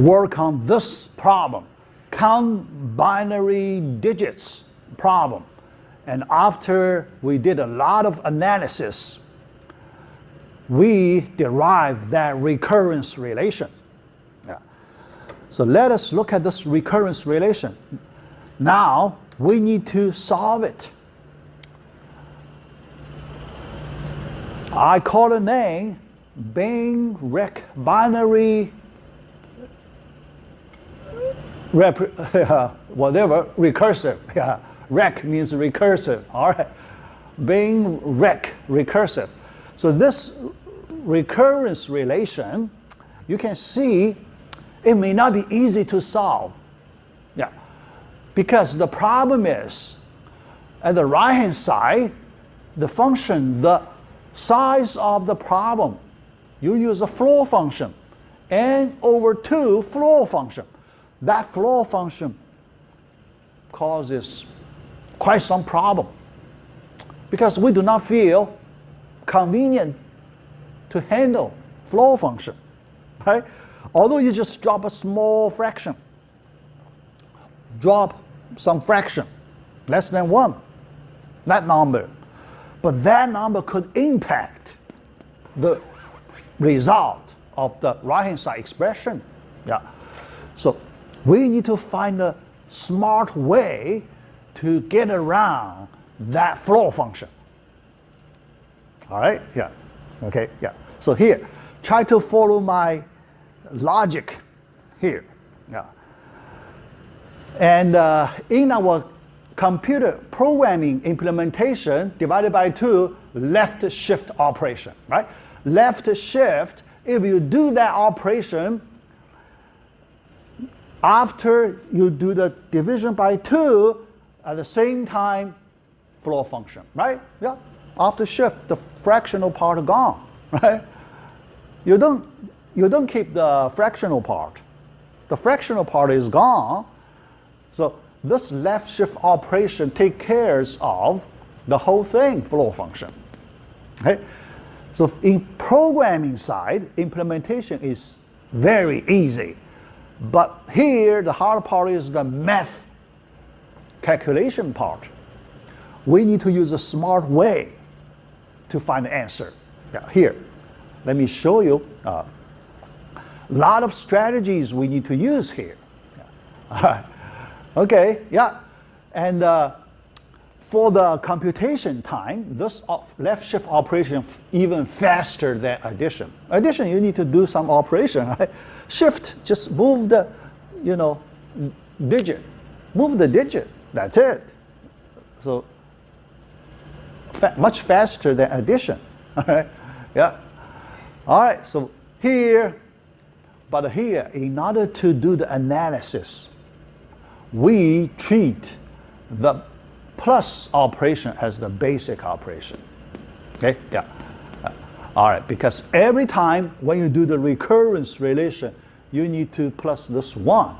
work on this problem, count binary digits problem. And after we did a lot of analysis, we derived that recurrence relation. Yeah. So let us look at this recurrence relation. Now we need to solve it. I call the name Bing rec binary whatever recursive. Yeah. Rec means recursive. All right. Bing rec recursive. So this recurrence relation, you can see it may not be easy to solve. Yeah. Because the problem is at the right hand side, the function, the size of the problem, you use a floor function, n/2 floor function. That floor function causes quite some problem because we do not feel convenient to handle floor function, right? Although you just drop a small fraction, drop some fraction, less than 1, that number. But that number could impact the result of the right-hand side expression. Yeah. So we need to find a smart way to get around that floor function. All right? Yeah. Okay, yeah. So here, try to follow my logic here. Yeah. And in our computer programming implementation, divided by 2, left shift operation, right? Left shift, if you do that operation, after you do the division by 2, at the same time, floor function, right? Yeah. After shift, the fractional part gone, right? You don't keep the fractional part. The fractional part is gone. So this left shift operation takes care of the whole thing, floor function. Okay? So in programming side, implementation is very easy. But here, the hard part is the math calculation part. We need to use a smart way to find the answer. Yeah, here, let me show you a lot of strategies we need to use here. Yeah. All right. Okay, yeah. And for the computation time, this left shift operation even faster than addition. Addition, you need to do some operation, right? Shift, just move the, digit. Move the digit, that's it. So much faster than addition, all right? Yeah. All right, so here, but here, in order to do the analysis, we treat the plus operation as the basic operation. Okay, yeah. All right, because every time when you do the recurrence relation, you need to plus this 1.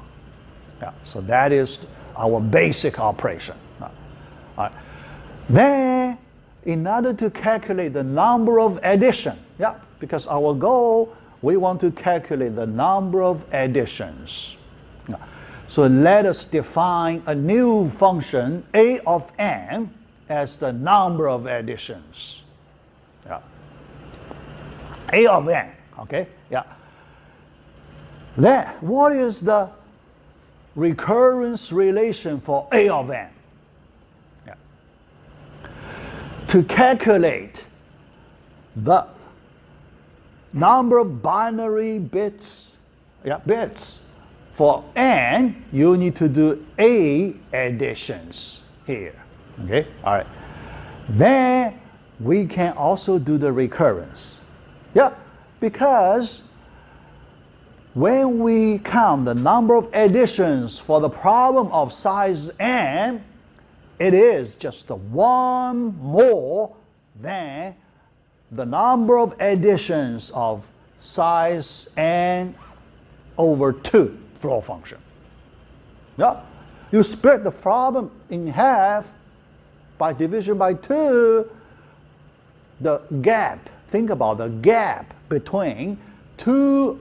Yeah, so that is our basic operation. All right. Then, in order to calculate the number of addition, yeah, because our goal, we want to calculate the number of additions. Yeah. So let us define a new function, a of n, as the number of additions. Yeah. A of n, okay? Yeah. Then, what is the recurrence relation for a of n? Yeah. To calculate the number of binary bits, for n, you need to do a additions here. Okay, all right. Then we can also do the recurrence. Yeah, because when we count the number of additions for the problem of size n, it is just 1 more than the number of additions of size n over 2 floor function. Yeah, you split the problem in half by division by 2. The gap, think about the gap between 2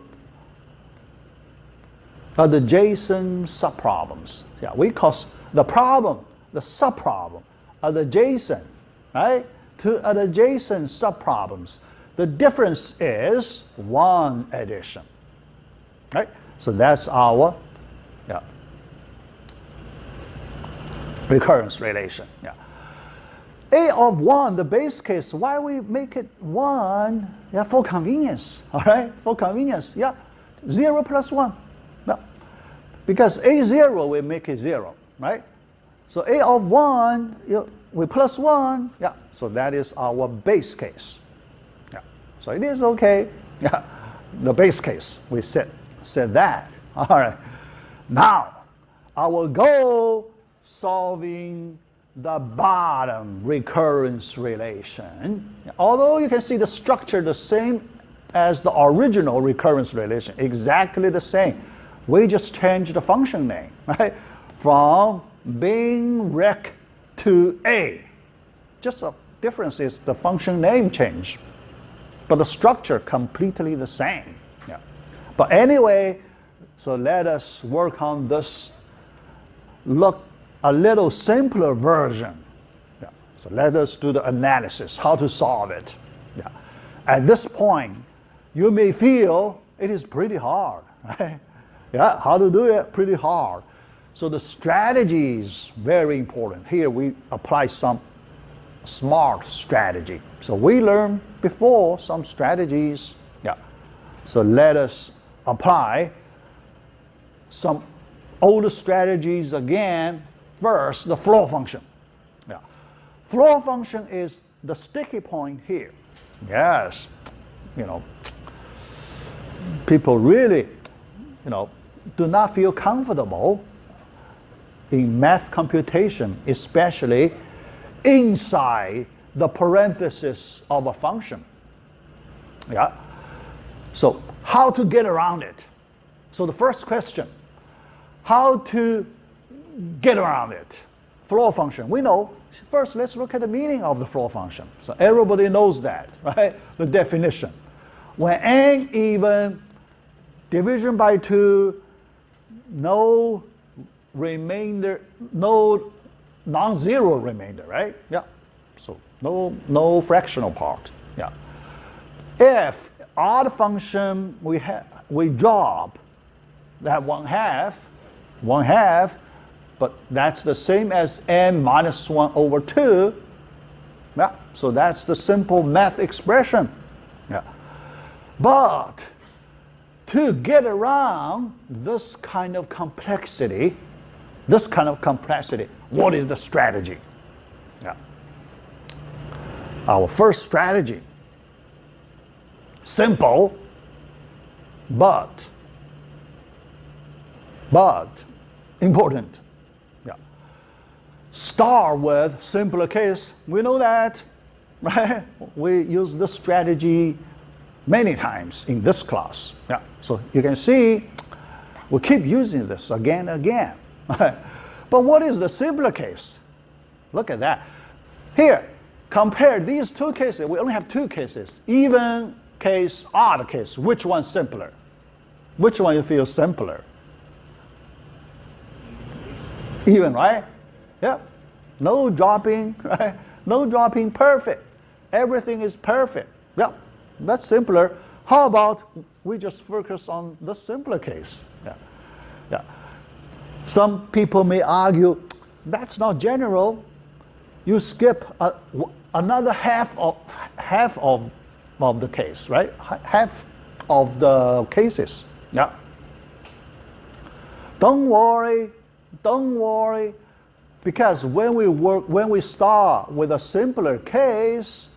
adjacent subproblems. Yeah, we call the problem, the subproblem, adjacent, right? To adjacent subproblems. The difference is one addition, right? So that's our recurrence relation. Yeah. A of 1, the base case, why we make it 1? Yeah, for convenience, all right? For convenience, yeah. 0 plus 1. Yeah. Because A0, we make it 0, right? So A of 1, we plus 1, yeah. So that is our base case. Yeah. So it is okay. Yeah. The base case, we said that. All right. Now, our goal, solving the bottom recurrence relation. Although you can see the structure the same as the original recurrence relation, exactly the same. We just changed the function name, right? From being rec to A. Just the difference is the function name change, but the structure completely the same. Yeah. But anyway, so let us work on this. Look a little simpler version. Yeah. So let us do the analysis, how to solve it. Yeah. At this point, you may feel it is pretty hard, right? Yeah, how to do it, pretty hard. So the strategy is very important. Here we apply some smart strategy. So we learned before some strategies. Yeah. So let us apply some older strategies again. First, the floor function. Yeah. Floor function is the sticky point here. Yes, people really, do not feel comfortable in math computation, especially inside the parenthesis of a function. Yeah. So how to get around it? So the first question, how to get around it? Floor function, we know. First, let's look at the meaning of the floor function. So everybody knows that, right? The definition. When n even, division by 2, no remainder, no non-zero remainder, right? Yeah. So no fractional part. Yeah. If odd function we drop that 1/2, but that's the same as n minus 1 over 2. Yeah. So that's the simple math expression. Yeah. But to get around this kind of complexity, what is the strategy? Yeah. Our first strategy, simple, but important. Yeah. Start with simpler case. We know that, right? We use this strategy many times in this class. Yeah. So you can see we keep using this again and again. But what is the simpler case? Look at that. Here, compare these two cases. We only have two cases. Even case, odd case. Which one's simpler? Which one you feel simpler? Even, right? Yeah. No dropping, right? No dropping, perfect. Everything is perfect. Yeah. That's simpler. How about we just focus on the simpler case? Yeah. Yeah. Some people may argue that's not general. You skip another half of the case, right? Half of the cases. Yeah. Don't worry, because when we start with a simpler case,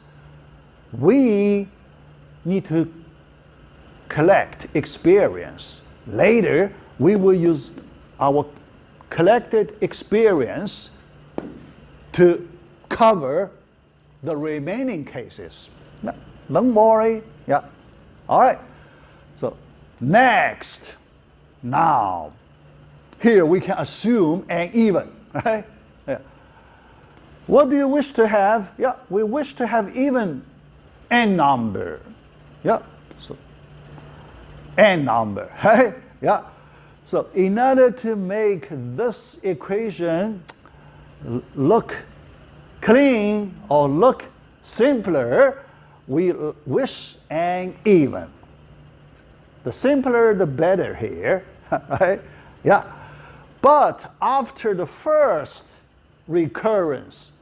we need to collect experience. Later, we will use our collected experience to cover the remaining cases. Don't worry. Yeah. All right. So next, now, here we can assume an even, right? Yeah. What do you wish to have? Yeah, we wish to have even n number. Yeah. So n number, right? Yeah. So in order to make this equation look clean or look simpler, we wish n even. The simpler, the better here, right? Yeah. But after the first recurrence,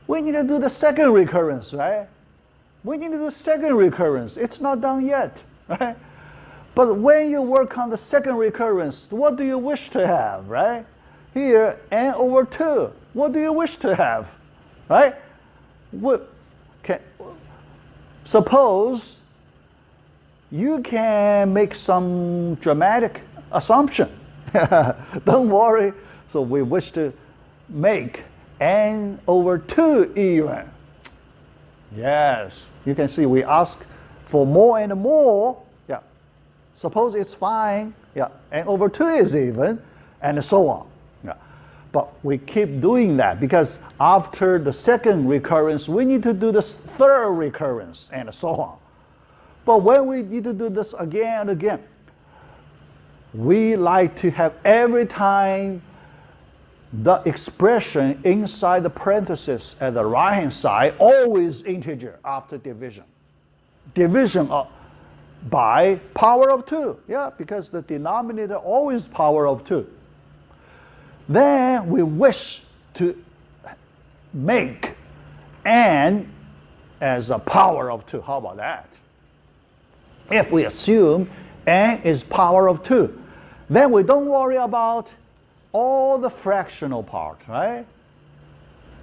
we need to do the second recurrence, right? We need to do second recurrence. It's not done yet, right? But when you work on the second recurrence, what do you wish to have, right? Here, n over 2. What do you wish to have, right? Suppose you can make some dramatic assumption. Don't worry. So we wish to make n over 2 even. Yes, you can see we ask for more and more. Yeah. Suppose it's fine. Yeah, n over 2 is even, and so on. Yeah. But we keep doing that because after the second recurrence, we need to do the third recurrence, and so on. But when we need to do this again and again, we like to have every time the expression inside the parenthesis at the right-hand side always integer after division. Division by power of 2. Yeah, because the denominator always power of 2. Then we wish to make n as a power of 2. How about that? If we assume n is power of 2, then we don't worry about all the fractional part, right?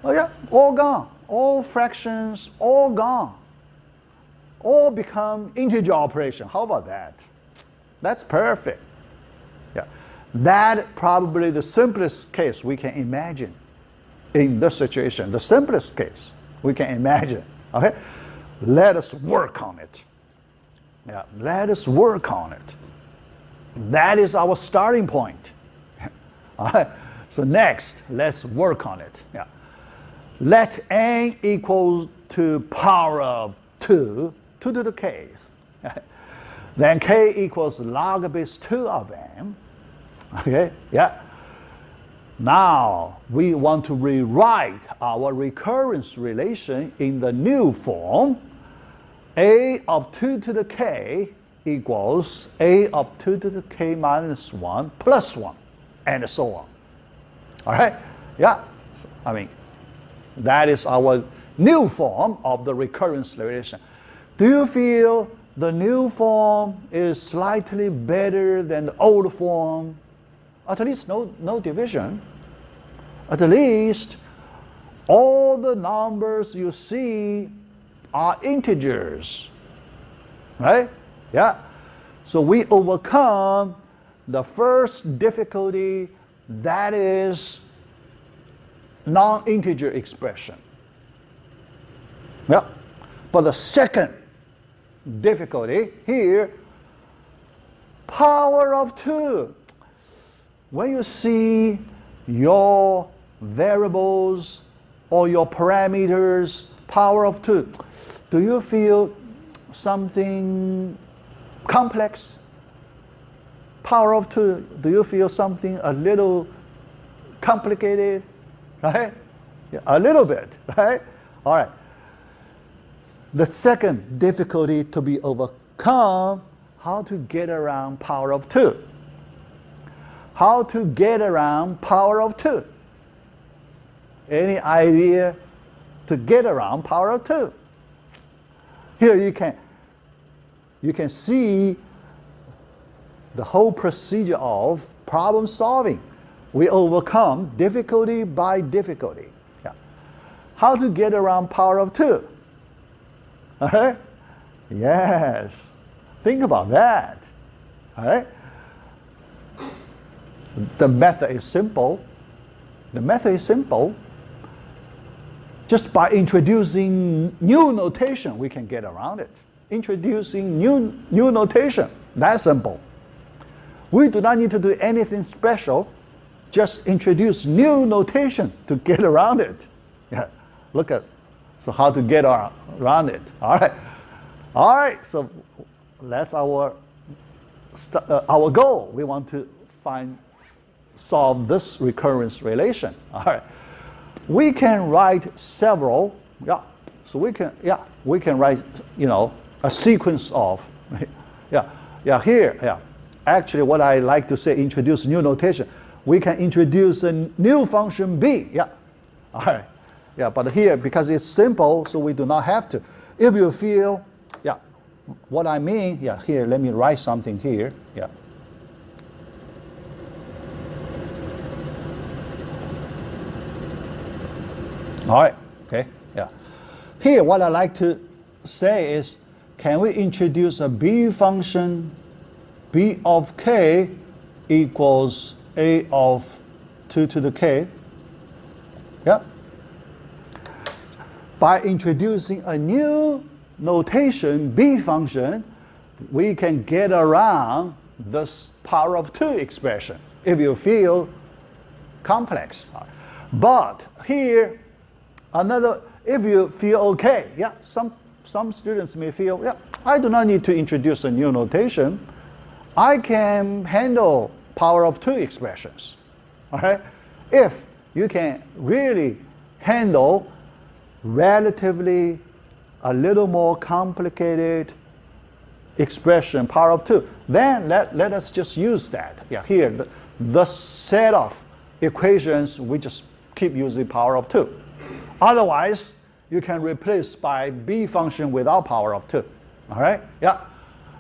Oh yeah, all gone. All fractions, all gone. All become integer operation. How about that? That's perfect. Yeah. That probably the simplest case we can imagine in this situation. The simplest case we can imagine. Okay? Let us work on it. Yeah, let us work on it. That is our starting point. All right. So next, let's work on it. Yeah. Let n equals to power of 2 to the k. Then k equals log base 2 of n. Okay. Yeah. Now we want to rewrite our recurrence relation in the new form. A of 2 to the k equals a of 2 to the k minus 1 plus 1, and so on. All right? Yeah. So, I mean, that is our new form of the recurrence relation. Do you feel the new form is slightly better than the old form? At least no division. At least all the numbers you see are integers, right? Yeah. So we overcome the first difficulty, that is non-integer expression. Yeah. But the second difficulty here, power of 2. When you see your variables or your parameters, power of 2, do you feel something complex? Power of 2, do you feel something a little complicated? Right? Yeah, a little bit, right? All right. The second difficulty to be overcome, how to get around power of 2. How to get around power of 2? Any idea to get around power of 2? Here you can see the whole procedure of problem solving. We overcome difficulty by difficulty. Yeah. How to get around power of 2? All right? Yes. Think about that. All right? The method is simple. The method is simple. Just by introducing new notation, we can get around it. Introducing new notation, that's simple. We do not need to do anything special. Just introduce new notation to get around it. Yeah, look at so how to get around it. All right. So that's our goal. We want to solve this recurrence relation. All right. We can write several, yeah. So we can write, a sequence of, here, Actually, what I like to say, introduce new notation. We can introduce a new function b, all right. But here, because it's simple, so we do not have to. If you feel, what I mean, here, let me write something here, All right, okay, Here, what I like to say is, can we introduce a b function, b of k equals a of 2 to the k? By introducing a new notation, b function, we can get around this power of 2 expression, if you feel complex. But here, if you feel okay, some students may feel, I do not need to introduce a new notation. I can handle power of 2 expressions, all right? If you can really handle relatively a little more complicated expression, power of 2, then let us just use that. Here, the set of equations, we just keep using power of 2. Otherwise, you can replace by b function without power of 2. All right?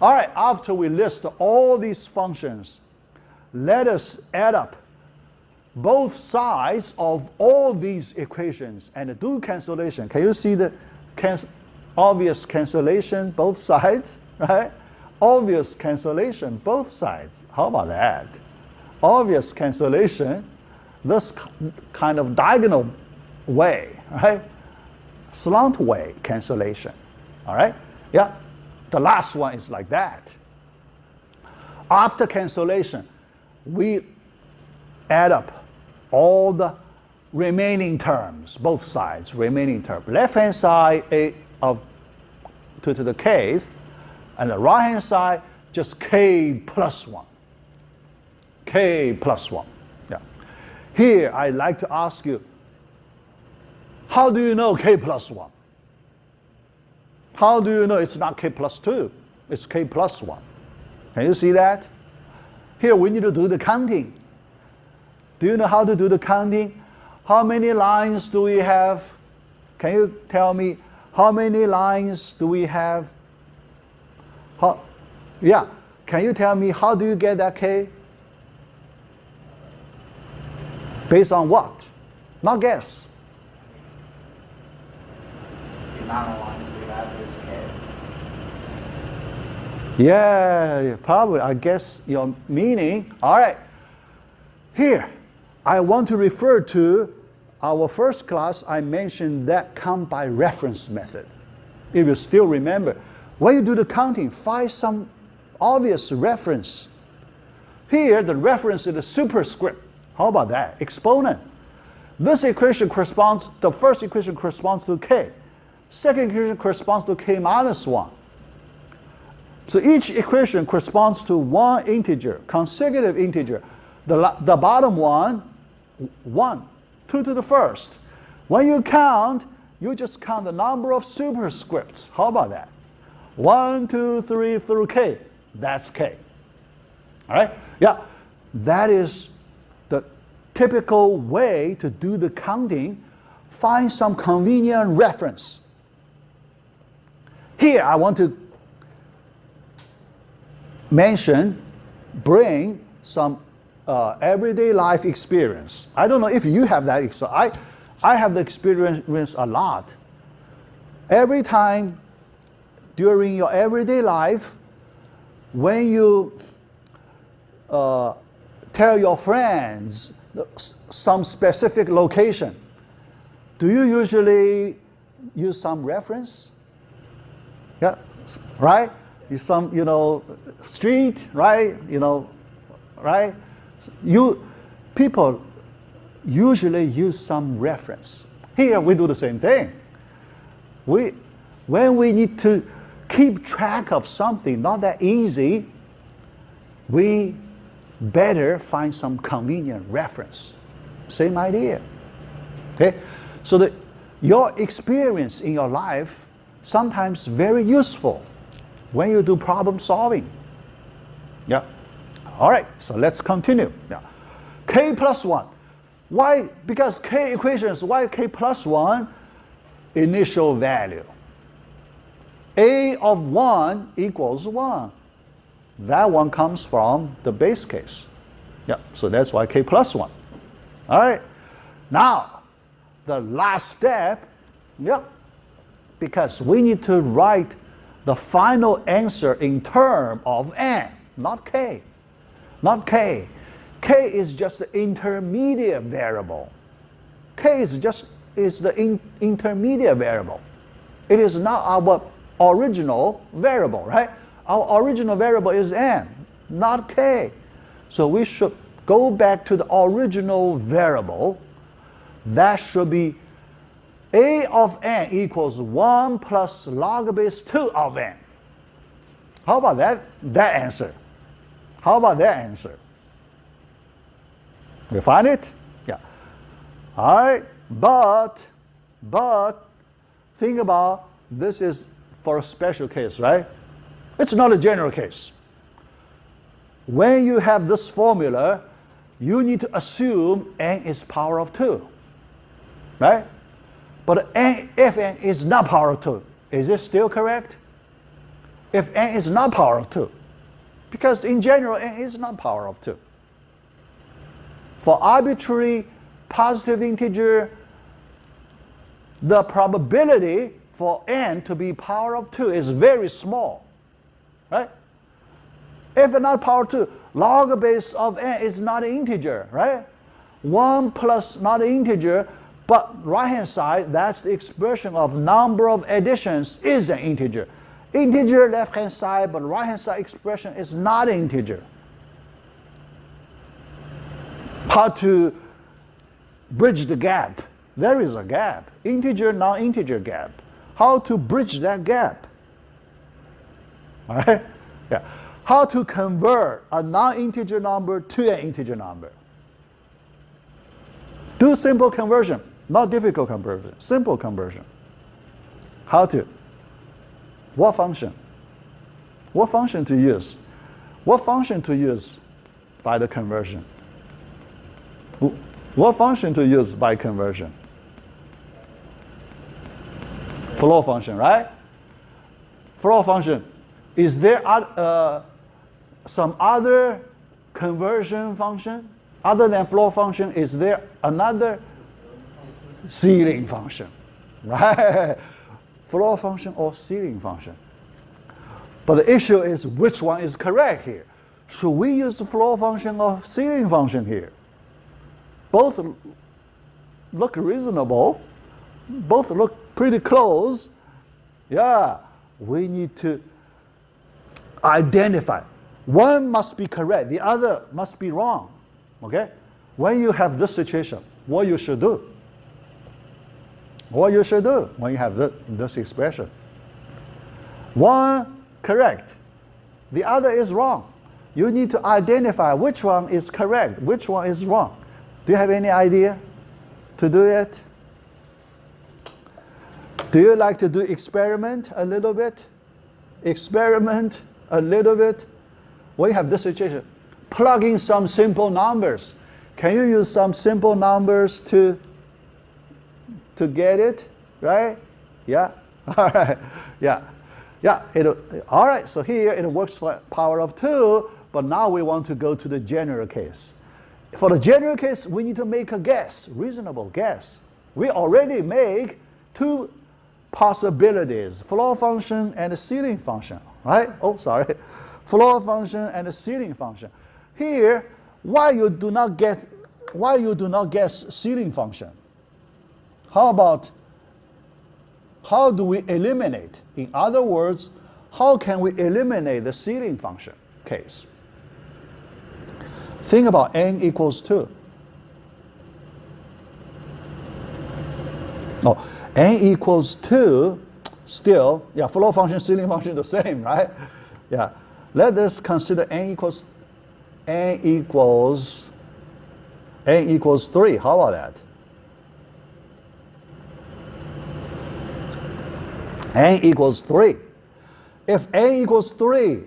All right, after we list all these functions, let us add up both sides of all these equations and do cancellation. Can you see the obvious cancellation both sides, right? Obvious cancellation both sides. How about that? Obvious cancellation, this kind of diagonal way, right? Slant way cancellation, all right? The last one is like that. After cancellation, we add up all the remaining terms, both sides, remaining term. Left-hand side, a of 2 to the kth, and the right-hand side, just k plus 1. K plus 1. Here, I'd like to ask you, how do you know k plus 1? How do you know it's not k plus 2? It's k plus 1. Can you see that? Here, we need to do the counting. Do you know how to do the counting? How many lines do we have? Can you tell me how many lines do we have? Can you tell me how do you get that k? Based on what? Not guess. The amount of lines we have is k. Yeah, probably. I guess your meaning. All right. Here, I want to refer to our first class. I mentioned that count by reference method. If you still remember, when you do the counting, find some obvious reference. Here, the reference is the superscript. How about that? Exponent. This equation corresponds, the first equation corresponds to k. Second equation corresponds to k minus 1. So each equation corresponds to one integer, consecutive integer. The bottom one, 1, 2 to the first. When you count, you just count the number of superscripts. How about that? 1, 2, 3 through k. That's k. All right? That is the typical way to do the counting. Find some convenient reference. Here, I want to bring some everyday life experience. I don't know if you have that experience. I have the experience a lot. Every time during your everyday life, when you tell your friends some specific location, do you usually use some reference? Right? Some, street, right? Right? People usually use some reference. Here we do the same thing. When we need to keep track of something not that easy, we better find some convenient reference. Same idea. Okay? So that your experience in your life sometimes very useful when you do problem solving. Yeah. All right, so let's continue. Yeah. K plus 1. Why? Because K equations, why K plus 1? Initial value. A of 1 equals 1. That one comes from the base case. Yeah, so that's why K plus 1. All right. Now, the last step, yeah, because we need to write the final answer in term of n, not k. Not k. K is just the intermediate variable. K is the intermediate variable. It is not our original variable, right? Our original variable is n, not k. So we should go back to the original variable. That should be a of n equals 1 plus log base 2 of n. How about that answer? How about that answer? You find it? Yeah. All right, but think about this is for a special case, right? It's not a general case. When you have this formula, you need to assume n is power of 2, right? But if n is not power of 2, is it still correct? If n is not power of 2, because in general n is not power of 2. For arbitrary positive integer, the probability for n to be power of 2 is very small, right? If not power of 2, log base of n is not an integer, right? 1 plus not an integer, but right hand side, that's the expression of number of additions is an integer. Integer left hand side, but right hand side expression is not an integer. How to bridge the gap? There is a gap, integer, non-integer gap. How to bridge that gap? All right? Yeah. How to convert a non-integer number to an integer number? Do simple conversion, not difficult conversion, simple conversion. How to? What function? What function to use? What function to use by the conversion? What function to use by conversion? Flow function, right? Flow function. Is there some other conversion function? Other than flow function, is there another ceiling function? Right? Flow function or ceiling function. But the issue is which one is correct here. Should we use the flow function or ceiling function here? Both look reasonable. Both look pretty close. Yeah, we need to identify. One must be correct, the other must be wrong. Okay? When you have this situation, what you should do? What you should do when you have this expression? One correct, the other is wrong. You need to identify which one is correct, which one is wrong. Do you have any idea to do it? Do you like to do experiment a little bit? Experiment a little bit. When you have this situation, plug in some simple numbers. Can you use some simple numbers to get it? Right? Yeah? All right. Yeah. Yeah. All right. So here it works for power of 2, but now we want to go to the general case. For the general case, we need to make a guess, reasonable guess. We already make two possibilities, flow function and a ceiling function, right? Oh, sorry. Flow function and a ceiling function. Here, why you do not guess ceiling function? How do we eliminate? In other words, how can we eliminate the ceiling function case? Think about n equals 2. No, n equals 2, still, yeah, flow function, ceiling function the same, right? Yeah. Let us consider n equals n equals 3. How about that? N equals 3. If n equals 3,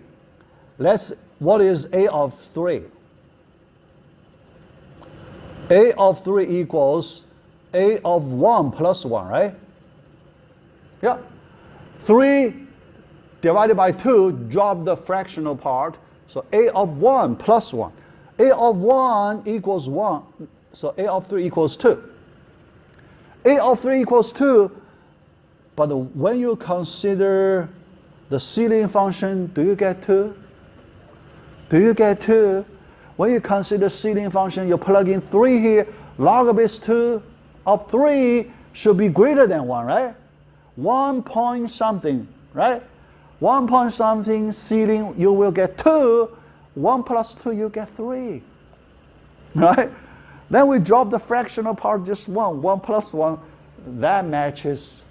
what is a of 3? A of 3 equals a of 1 plus 1, right? Yeah. 3 divided by 2, drop the fractional part. So a of 1 plus 1. A of 1 equals 1. So a of 3 equals 2. A of 3 equals 2. But when you consider the ceiling function, do you get 2? Do you get 2? When you consider ceiling function, you plug in 3 here. Log base 2 of 3 should be greater than 1, right? 1 point something, right? 1 point something ceiling, you will get 2. 1 plus 2, you get 3, right? Then we drop the fractional part, just 1. 1 plus 1, that matches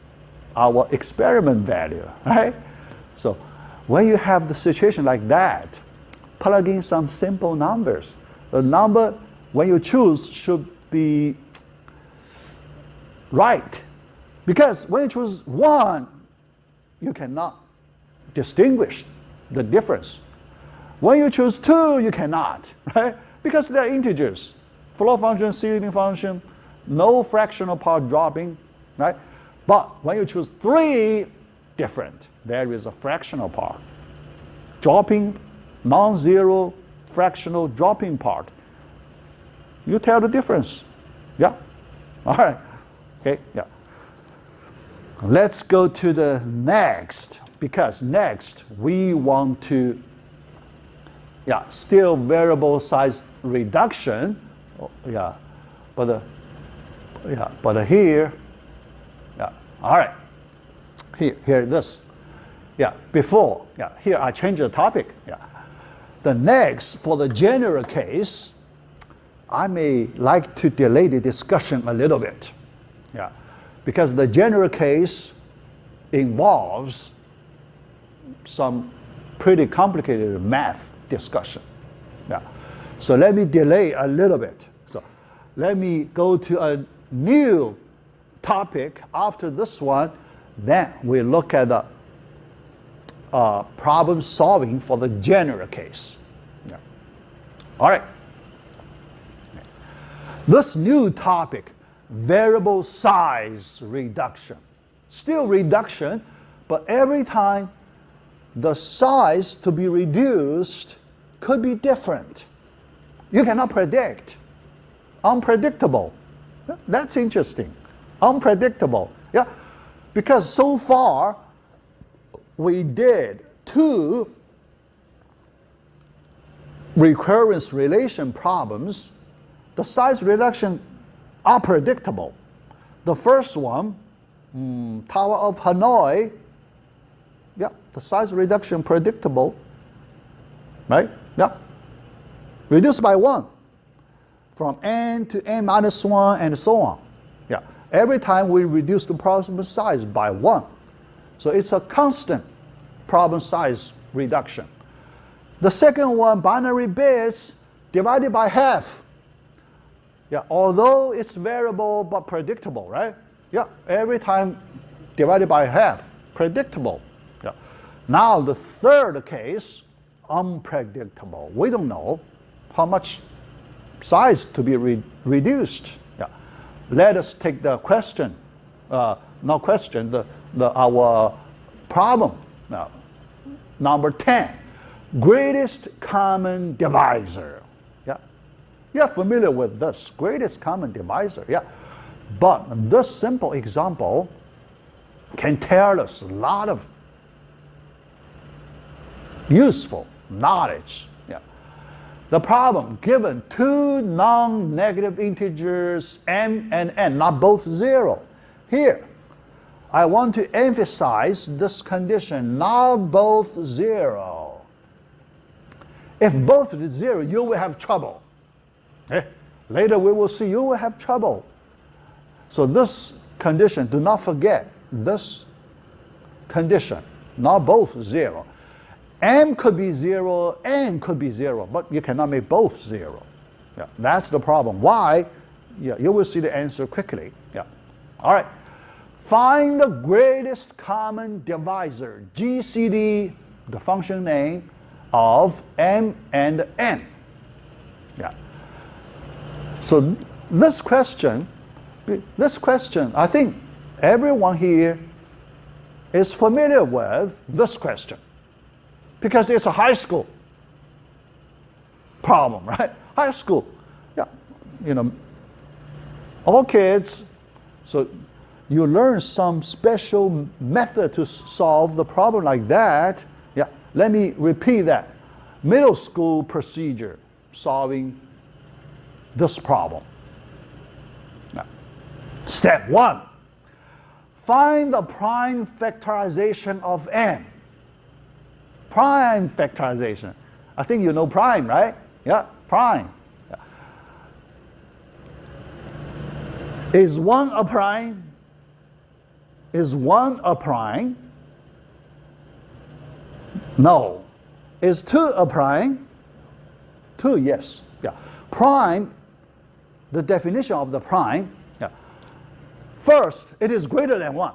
our experiment value, right? So when you have the situation like that, plug in some simple numbers. The number, when you choose, should be right. Because when you choose 1, you cannot distinguish the difference. When you choose 2, you cannot, right? Because they're integers. Floor function, ceiling function, no fractional part dropping, right? But when you choose 3, different. There is a fractional part. Dropping, non-zero, fractional dropping part. You tell the difference. Yeah? All right. Okay, yeah. Let's go to the next, because next we want to, still variable size reduction. But here, all right. Here this. Before, here I change the topic. The next, for the general case, I may like to delay the discussion a little bit. Because the general case involves some pretty complicated math discussion. So let me delay a little bit. So let me go to a new topic after this one. Then we look at the problem solving for the general case. All right. This new topic, variable size reduction. Still reduction, but every time the size to be reduced could be different. You cannot predict. Unpredictable. That's interesting. Unpredictable. Because so far we did 2 recurrence relation problems. The size reduction are predictable. The first one, Tower of Hanoi, the size reduction predictable, right? Reduced by 1, from n to n minus 1 and so on. Every time we reduce the problem size by 1. So it's a constant problem size reduction. The second one, binary bits divided by half. Although it's variable but predictable, right? Every time divided by half, predictable. Now the third case, unpredictable. We don't know how much size to be reduced. Let us take the question, our problem, number 10, greatest common divisor. You're familiar with this, greatest common divisor. But this simple example can tell us a lot of useful knowledge. The problem, given 2 non-negative integers m and n, not both 0. Here, I want to emphasize this condition, not both 0. If both is 0, you will have trouble. Later we will see you will have trouble. So this condition, do not forget this condition, not both 0. m could be 0, n could be 0, but you cannot make both 0. Yeah, that's the problem. Why? Yeah, you will see the answer quickly. Yeah. All right. Find the greatest common divisor, GCD, the function name, of m and n. Yeah. So this question, I think everyone here is familiar with this question because it's a high school problem, right? High school. Yeah. You know, all kids, so you learn some special method to solve the problem like that. Yeah, let me repeat that. Middle school procedure solving this problem. Now, step 1. Find the prime factorization of n. Prime factorization. I think you know prime, right? Yeah, prime. Yeah. Is 1 a prime? Is 1 a prime? No. Is 2 a prime? 2, yes. Yeah. Prime, the definition of the prime, yeah. First, it is greater than 1.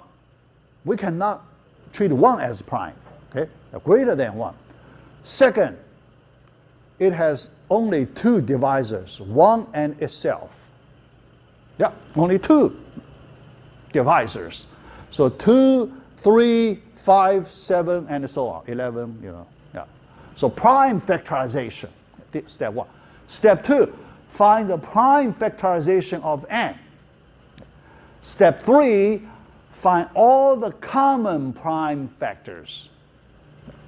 We cannot treat 1 as prime. Okay? Greater than 1. Second, it has only 2 divisors, 1 and itself. Yeah, only 2 divisors. So 2, 3, 5, 7, and so on, 11, you know. Yeah. So prime factorization, step 1. Step 2, find the prime factorization of n. Step 3, find all the common prime factors.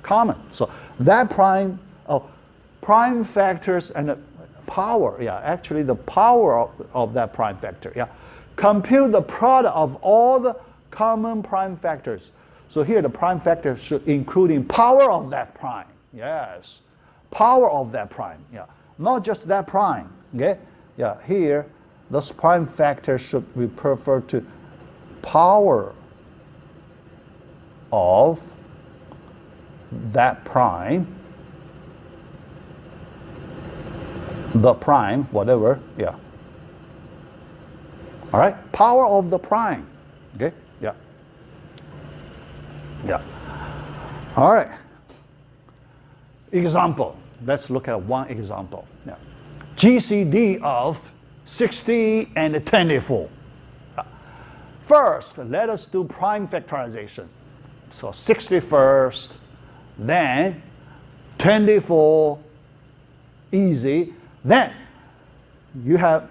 Common. So that prime factors and the power, yeah, actually the power of that prime factor, yeah. Compute the product of all the common prime factors. So here the prime factor should including power of that prime. Yes. Power of that prime. Yeah. Not just that prime. Okay? Yeah, here this prime factor should be referred to power of that prime. The prime, whatever, yeah. All right? Power of the prime. Okay? Yeah. Yeah. All right. Example. Let's look at one example. Yeah. GCD of 60 and 24. First, let us do prime factorization. So 60 first, then 24, easy. Then you have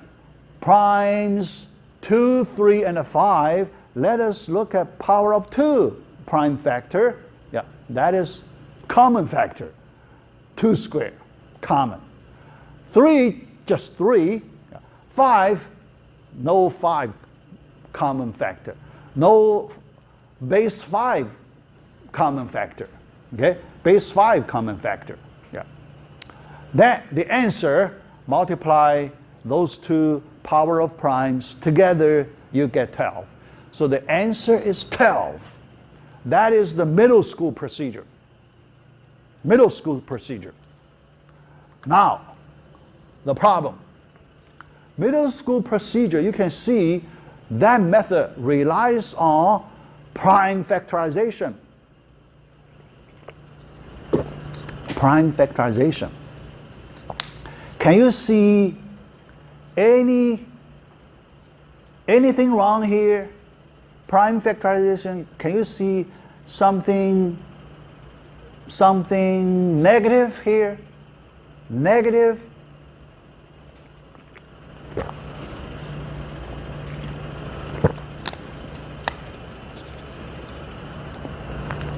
primes 2, 3, and 5. Let us look at power of 2 prime factor. Yeah, that is common factor. 2 squared, common. 3, just 3. 5, no 5 common factor. No base 5 common factor. Okay, base 5 common factor. Yeah. Then the answer, multiply those 2 power of primes together, you get 12. So the answer is 12. That is the middle school procedure. Middle school procedure. Now, the problem. Middle school procedure, you can see that method relies on prime factorization. Prime factorization. Can you see anything wrong here? Prime factorization, can you see something negative here? Negative?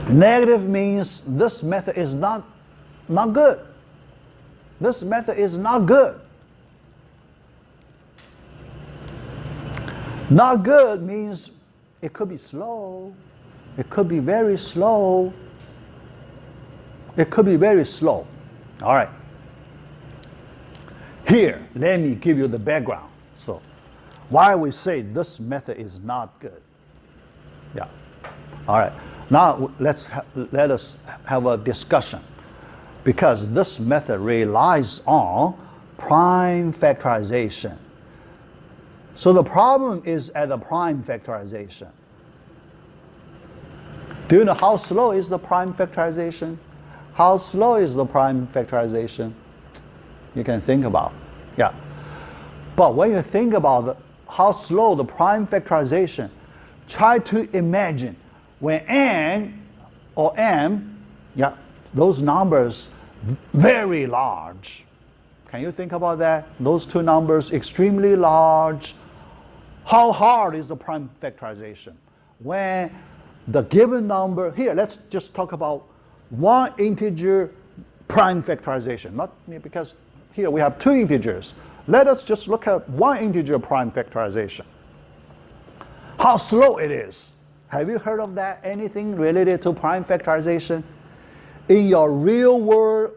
Negative means this method is not good. This method is not good. Not good means it could be slow. It could be very slow. It could be very slow. All right. Here, let me give you the background. So, why we say this method is not good. Yeah. All right. Now let us have a discussion. because this method relies on prime factorization. So the problem is at the prime factorization. Do you know how slow is the prime factorization? How slow is the prime factorization? You can think about, yeah. But when you think about how slow the prime factorization, try to imagine when n or m, yeah, those numbers very large. Can you think about that? Those two numbers extremely large. How hard is the prime factorization? When the given number, here let's just talk about one integer prime factorization, not because here we have two integers. Let us just look at one integer prime factorization. How slow it is. Have you heard of that? Anything related to prime factorization? In your real world,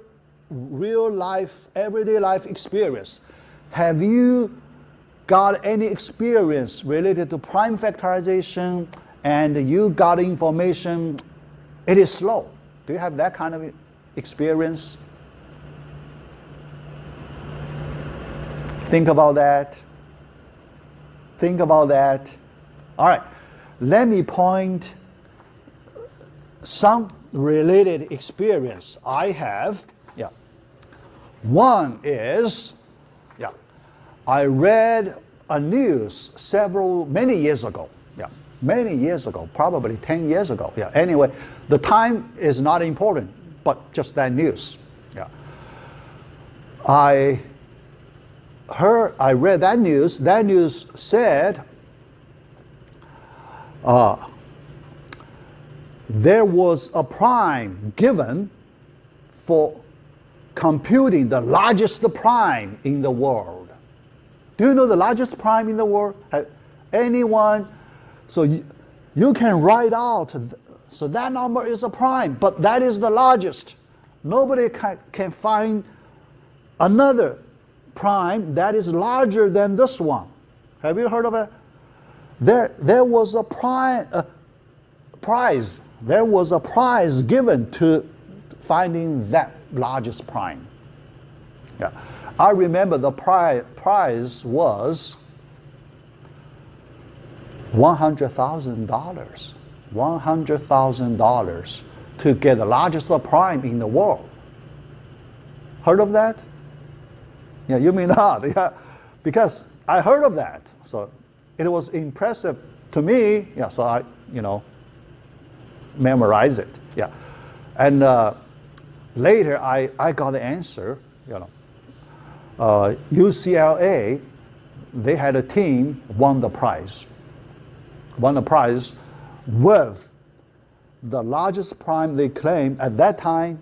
real life, everyday life experience, have you got any experience related to prime factorization and you got information, it is slow? Do you have that kind of experience? Think about that. Think about that. All right, let me point some related experience I have. Yeah. One is, yeah, I read a news many years ago. Yeah, many years ago, probably 10 years ago. Yeah. Anyway, the time is not important, but just that news. Yeah. I read that news. That news said there was a prime given for computing the largest prime in the world. Do you know the largest prime in the world? Anyone? So you can write out, so that number is a prime, but that is the largest. Nobody can find another prime that is larger than this one. Have you heard of it? There was a prize. There was a prize given to finding that largest prime. Yeah, I remember the prize was $100,000. $100,000 to get the largest prime in the world. Heard of that? Yeah, you may not. Yeah, because I heard of that. So it was impressive to me. Yeah, so I, memorize it. Yeah, and later I got the answer. UCLA, they had a team won the prize with the largest prime they claimed at that time,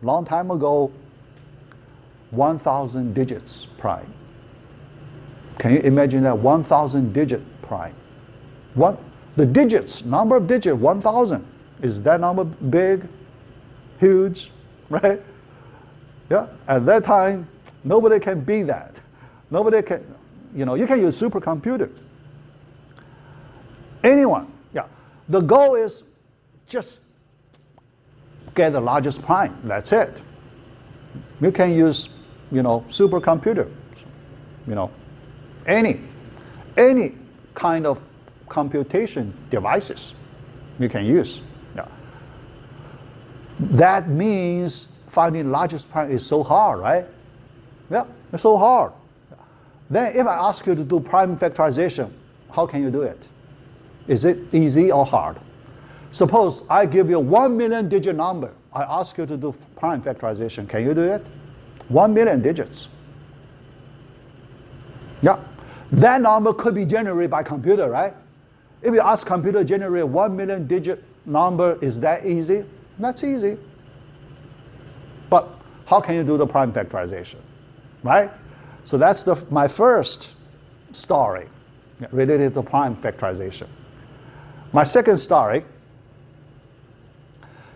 long time ago, 1,000 digits prime. Can you imagine that 1,000 digit prime? The digits, number of digits, 1,000. Is that number big, huge, right? Yeah, at that time, nobody can beat that. Nobody can, you can use supercomputer. Anyone, yeah. The goal is just get the largest prime, that's it. You can use, supercomputer, any kind of computation devices you can use. Yeah. That means finding largest prime is so hard, right? Yeah, it's so hard. Then if I ask you to do prime factorization, how can you do it? Is it easy or hard? Suppose I give you 1 million digit number. I ask you to do prime factorization. Can you do it? 1 million digits. Yeah. That number could be generated by computer, right? If you ask computer to generate 1 million digit number, is that easy? That's easy. But how can you do the prime factorization, right? So that's my first story related to prime factorization. My second story,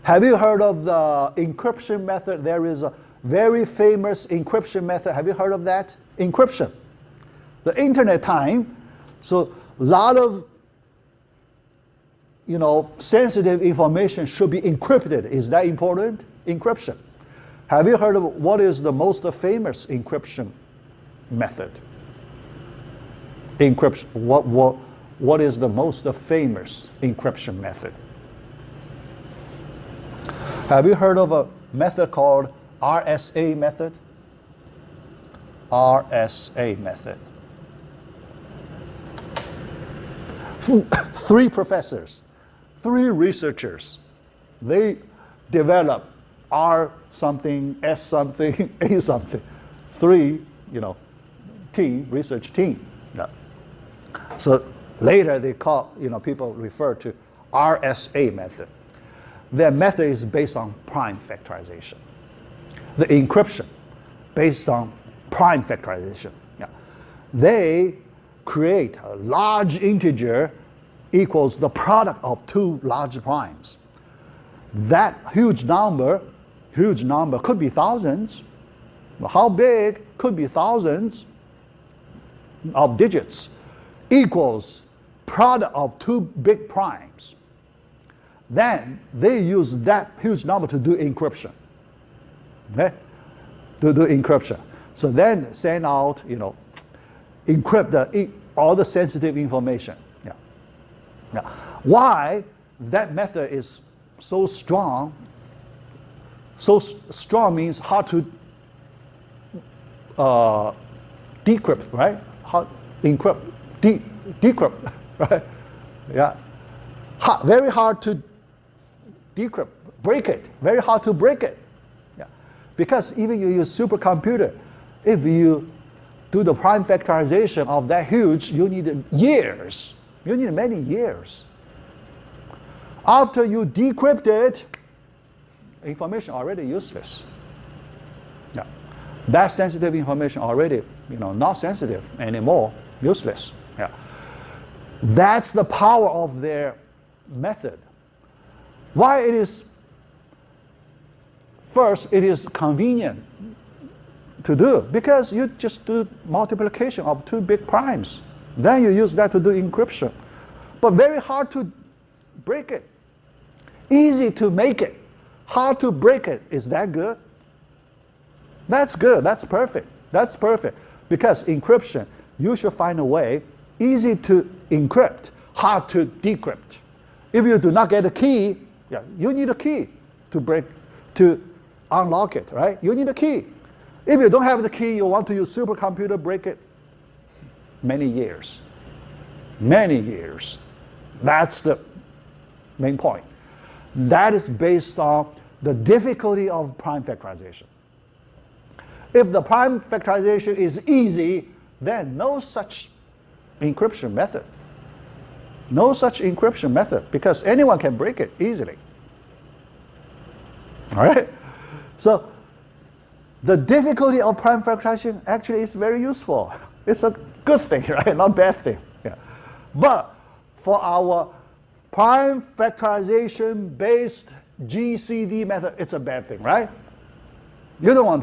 have you heard of the encryption method? There is a very famous encryption method. Have you heard of that? Encryption. The internet time, so a lot of sensitive information should be encrypted. Is that important? Encryption. Have you heard of what is the most famous encryption method? Encryption. What is the most famous encryption method? Have you heard of a method called RSA method? RSA method. 3 professors, 3 researchers, they develop R something, S something, A something. 3, research team. Yeah. So later they call, people refer to RSA method. Their method is based on prime factorization. The encryption based on prime factorization. Yeah. They create a large integer equals the product of 2 large primes. That huge number could be thousands. How big? Could be thousands of digits equals product of 2 big primes. Then they use that huge number to do encryption. Okay? To do encryption. So then send out, encrypt all the sensitive information. Yeah. Yeah. Why that method is so strong? So strong means hard to decrypt, right? Encrypt, decrypt, right? Yeah. Very hard to decrypt, break it. Very hard to break it. Yeah. Because even you use supercomputer, if you do the prime factorization of that huge, you need years. You need many years. After you decrypt it, information already useless. Yeah. That sensitive information already, not sensitive anymore, useless. Yeah. That's the power of their method. Why it is, first, it is convenient to do, because you just do multiplication of 2 big primes. Then you use that to do encryption. But very hard to break it. Easy to make it. Hard to break it. Is that good? That's good. That's perfect. That's perfect. Because encryption, you should find a way easy to encrypt, hard to decrypt. If you do not get a key, you need a key to unlock it, right? You need a key. If you don't have the key, you want to use supercomputer, break it, many years. Many years. That's the main point. That is based on the difficulty of prime factorization. If the prime factorization is easy, then no such encryption method. No such encryption method, because anyone can break it easily. All right? So the difficulty of prime factorization actually is very useful. It's a good thing, right? Not bad thing. Yeah. But for our prime factorization based GCD method, it's a bad thing, right? You don't want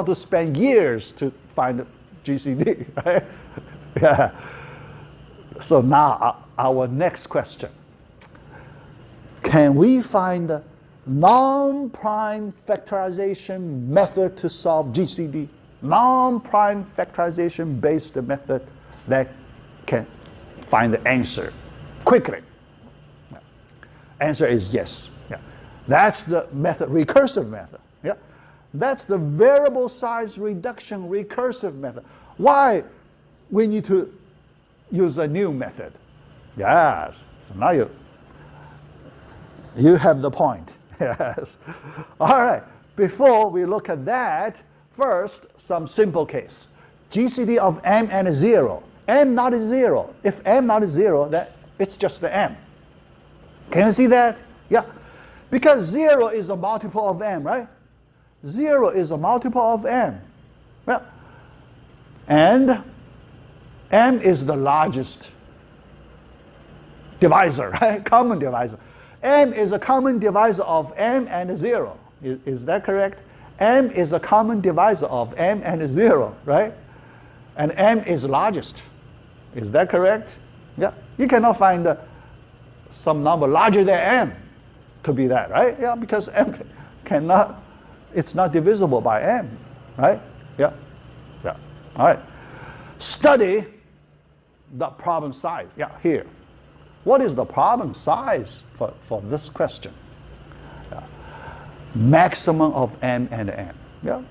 to spend years to find GCD, right? Yeah. So now our next question. Can we find a non-prime factorization method to solve GCD? Non-prime factorization based method that can find the answer quickly. Yeah. Answer is yes. Yeah. That's the method, recursive method. Yeah. That's the variable size reduction recursive method. Why we need to use a new method? Yes. So now you have the point. Yes. All right. Before we look at that, first some simple case. GCD of m and 0. M not 0. If m not 0, then it's just the m. Can you see that? Yeah. Because 0 is a multiple of m, right? 0 is a multiple of m. Well, and m is the largest divisor, right? Common divisor. M is a common divisor of m and 0. Is that correct? M is a common divisor of m and 0, right? And m is largest. Is that correct? Yeah. You cannot find some number larger than m to be that, right? Yeah, because m cannot It's not divisible by m, right? Yeah, yeah. All right. Study the problem size. Yeah, here. What is the problem size for this question? Yeah. Maximum of m and n. Yeah.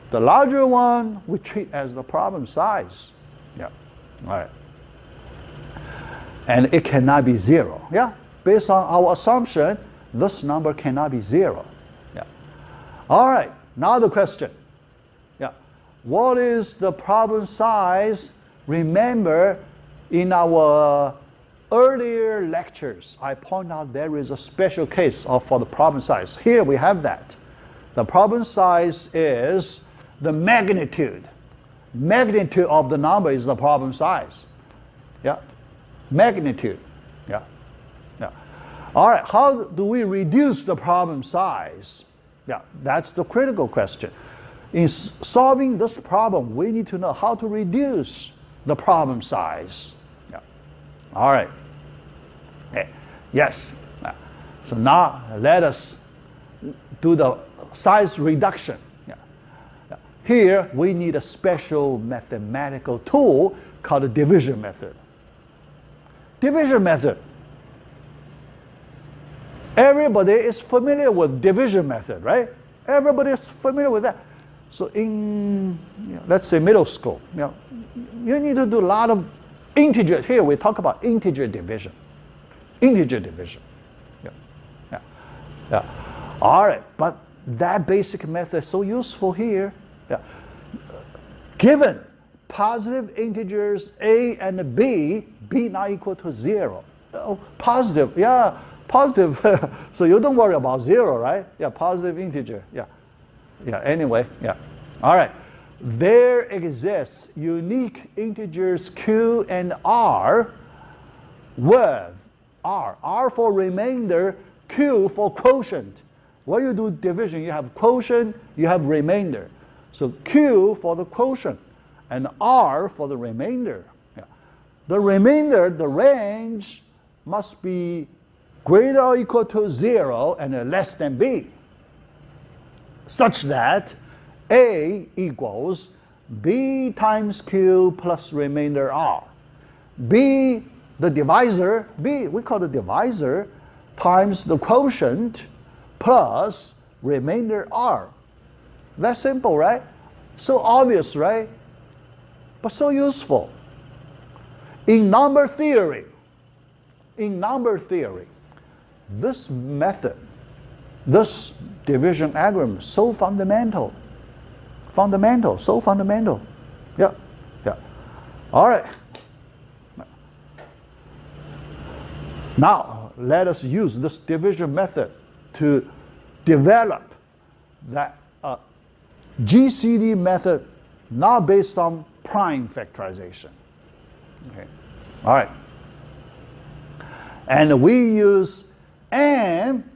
The larger one we treat as the problem size. Yeah. All right. And it cannot be 0. Yeah. Based on our assumption, this number cannot be 0. Yeah. All right. Now the question. Yeah. What is the problem size? Remember, in our earlier lectures, I point out there is a special case for the problem size. Here we have that. The problem size is the magnitude. Magnitude of the number is the problem size. Yeah. Magnitude. Yeah. Yeah. All right. How do we reduce the problem size? Yeah. That's the critical question. In solving this problem, we need to know how to reduce the problem size. Yeah. All right. Okay. Yes. So now let us do the size reduction. Yeah. Yeah. Here we need a special mathematical tool called the division method. Division method. Everybody is familiar with division method, right? Everybody is familiar with that. So in, let's say, middle school, you need to do a lot of integer. Here we talk about integer division. Integer division. Yeah. Yeah. Yeah. All right, but that basic method is so useful here. Yeah. Given positive integers a and b not equal to 0. Oh, positive, yeah, positive. So you don't worry about 0, right? Yeah, positive integer. Yeah. Yeah, anyway, yeah. All right. There exists unique integers q and r with r for remainder, q for quotient. When you do division, you have quotient, you have remainder. So q for the quotient and r for the remainder. Yeah. The remainder, the range must be greater or equal to 0 and less than b, such that a equals b times q plus remainder r. B, the divisor, b, we call the divisor, times the quotient plus remainder r. That's simple, right? So obvious, right? But so useful. In number theory, this method, this division algorithm is so fundamental. So fundamental. Yeah, yeah. All right. Now, let us use this division method to develop that GCD method not based on prime factorization. Okay. All right. And we use m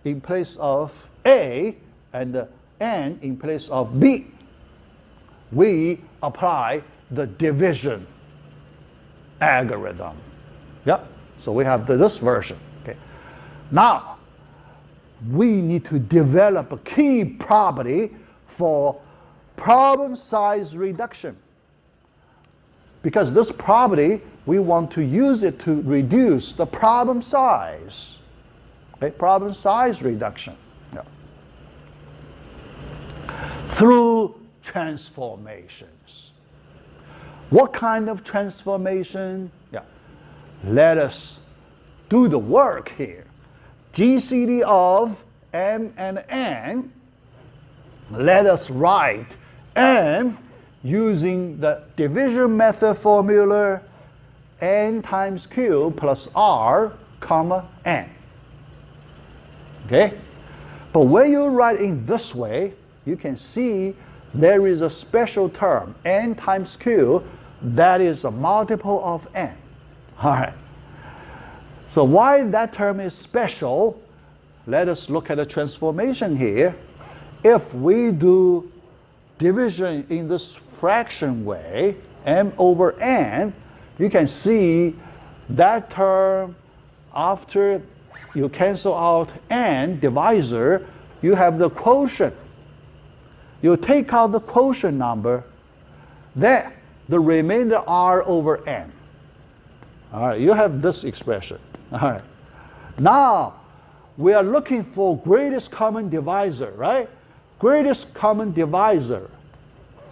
in place of a and n in place of b. We apply the division algorithm. Yeah. So we have this version. Okay. Now, we need to develop a key property for problem size reduction. Because this property, we want to use it to reduce the problem size. Okay, problem size reduction. Yeah. Through transformations. What kind of transformation? Yeah. Let us do the work here. GCD of m and n. Let us write m using the division method formula n times q plus r, comma, n. Okay? But when you write in this way, you can see there is a special term, n times q, that is a multiple of n. All right. So why that term is special, let us look at the transformation here. If we do division in this fraction way, m over n, you can see that term, after you cancel out n, divisor, you have the quotient. you take out the quotient number, then the remainder r over n. All right, you have this expression. All right. Now, we are looking for greatest common divisor, right? Greatest common divisor.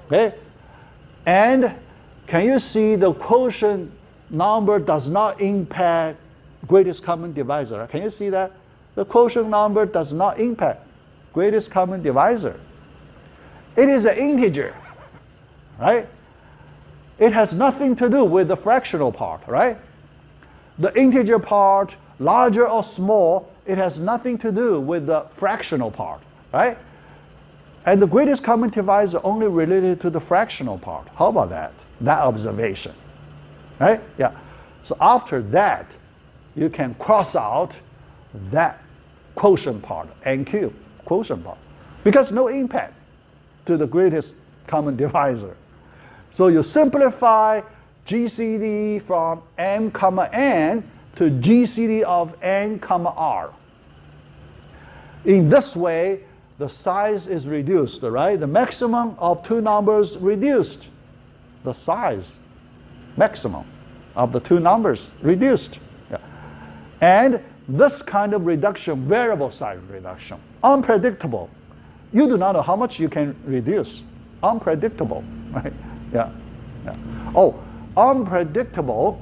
Okay? And can you see the quotient number does not impact greatest common divisor? Can you see that? The quotient number does not impact greatest common divisor. It is an integer, right? It has nothing to do with the fractional part, right? The integer part, larger or small, it has nothing to do with the fractional part, right? And the greatest common divisor only related to the fractional part. How about that? That observation, right? Yeah. So after that, you can cross out that quotient part, n cubed quotient part, because no impact to the greatest common divisor. So you simplify GCD from m comma n to GCD of n comma r. In this way, the size is reduced, right? The maximum of two numbers reduced. The size, maximum of the two numbers reduced. Yeah. And this kind of reduction, variable size reduction, unpredictable. You do not know how much you can reduce. Unpredictable, right? Yeah. Yeah. Oh, unpredictable,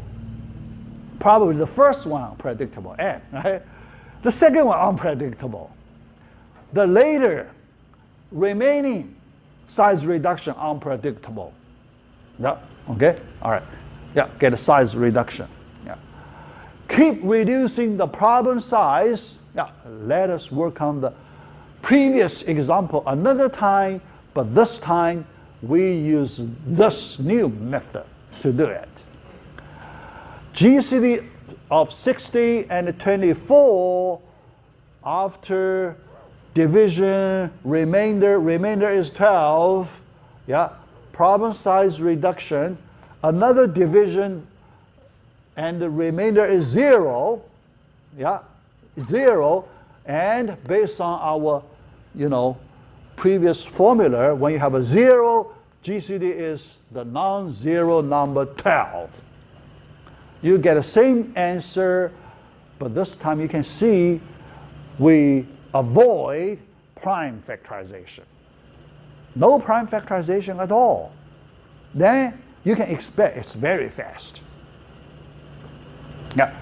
probably the first one predictable, n, right? The second one unpredictable. The later remaining size reduction unpredictable. Yeah, okay? All right. Yeah, get a size reduction. Yeah. Keep reducing the problem size. Yeah, let us work on the previous example another time, but this time we use this new method to do it. GCD of 60 and 24 after division, remainder is 12, yeah, problem size reduction, another division, and the remainder is 0, yeah, 0, and based on our, previous formula, when you have a 0, GCD is the non-zero number 12. You get the same answer, but this time you can see we avoid prime factorization. No prime factorization at all. Then you can expect it's very fast. Yeah.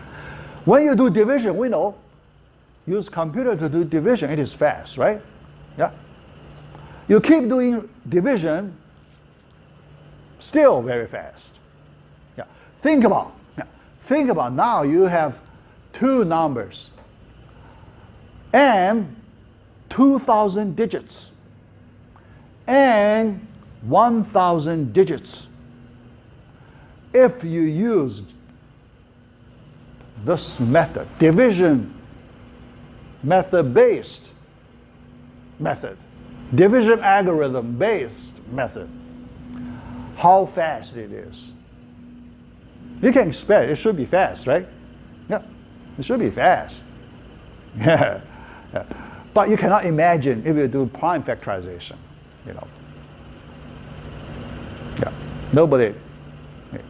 When you do division, we know, use computer to do division, it is fast, right? Yeah. You keep doing division, still very fast. Yeah. Think about now you have two numbers, and 2,000 digits, and 1,000 digits. If you used this method, division method-based method, division algorithm-based method, how fast it is. You can expect it should be fast, right? Yeah, it should be fast. Yeah. Yeah. But you cannot imagine if you do prime factorization, Yeah. Nobody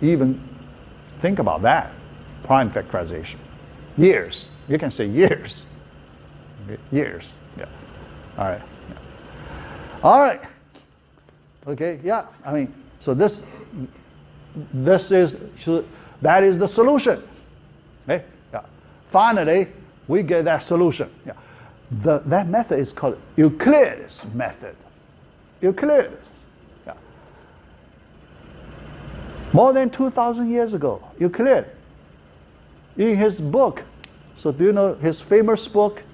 even think about that, prime factorization. Years, you can say years. Years, yeah. All right. Yeah. All right. Okay, yeah, so that is the solution. Okay? Yeah. Finally, we get that solution. Yeah. That method is called Euclid's method. Euclid's. Yeah. More than 2,000 years ago, Euclid, in his book, so do you know his famous book?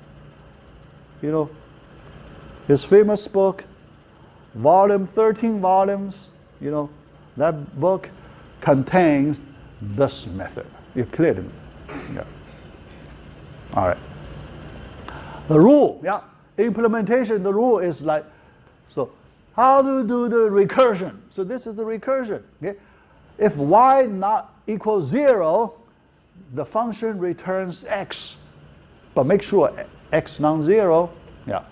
His famous book, 13 volumes, that book contains this method, Euclid. Yeah. All right. The rule, yeah, implementation, the rule is like, so how to do the recursion? So this is the recursion, okay? If y not equals 0, the function returns x, but make sure x non-zero, yeah.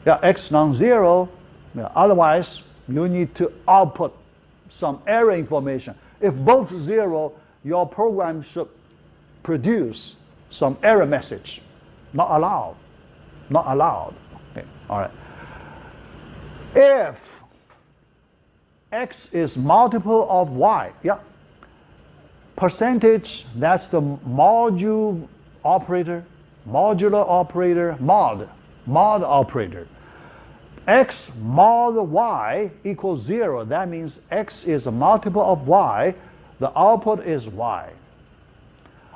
Yeah, x non-zero, Yeah, otherwise, you need to output some error information. If both 0, your program should produce some error message. Not allowed. Not allowed. Okay, all right. If x is multiple of y, yeah, percentage, that's the modular operator, mod operator. X mod y equals 0. That means x is a multiple of y. The output is y.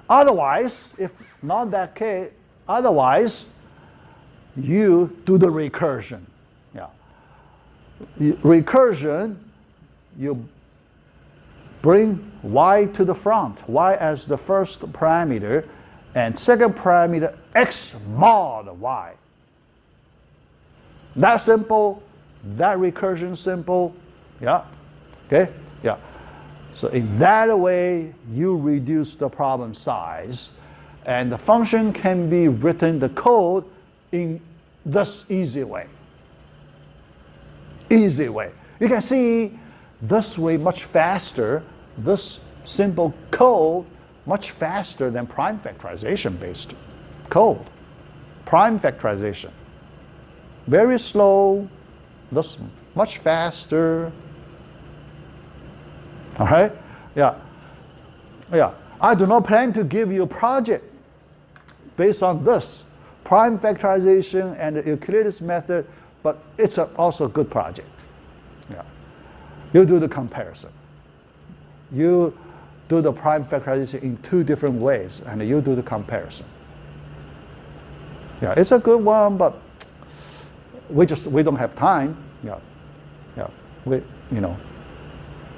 Otherwise, if not that case, otherwise, you do the recursion. Yeah. Recursion, you bring y to the front, y as the first parameter, and second parameter, x mod y. That simple, that recursion simple, yeah, okay, yeah. So in that way, you reduce the problem size, and the function can be written, the code, in this easy way. Easy way. You can see this way much faster, this simple code much faster than prime factorization based code. Prime factorization. Very slow, this much faster. All right? Yeah. Yeah. I do not plan to give you a project based on this prime factorization and the Euclid's method, but it's also a good project. Yeah. You do the comparison. You do the prime factorization in 2 different ways, and you do the comparison. Yeah, it's a good one, but we don't have time. Yeah, yeah.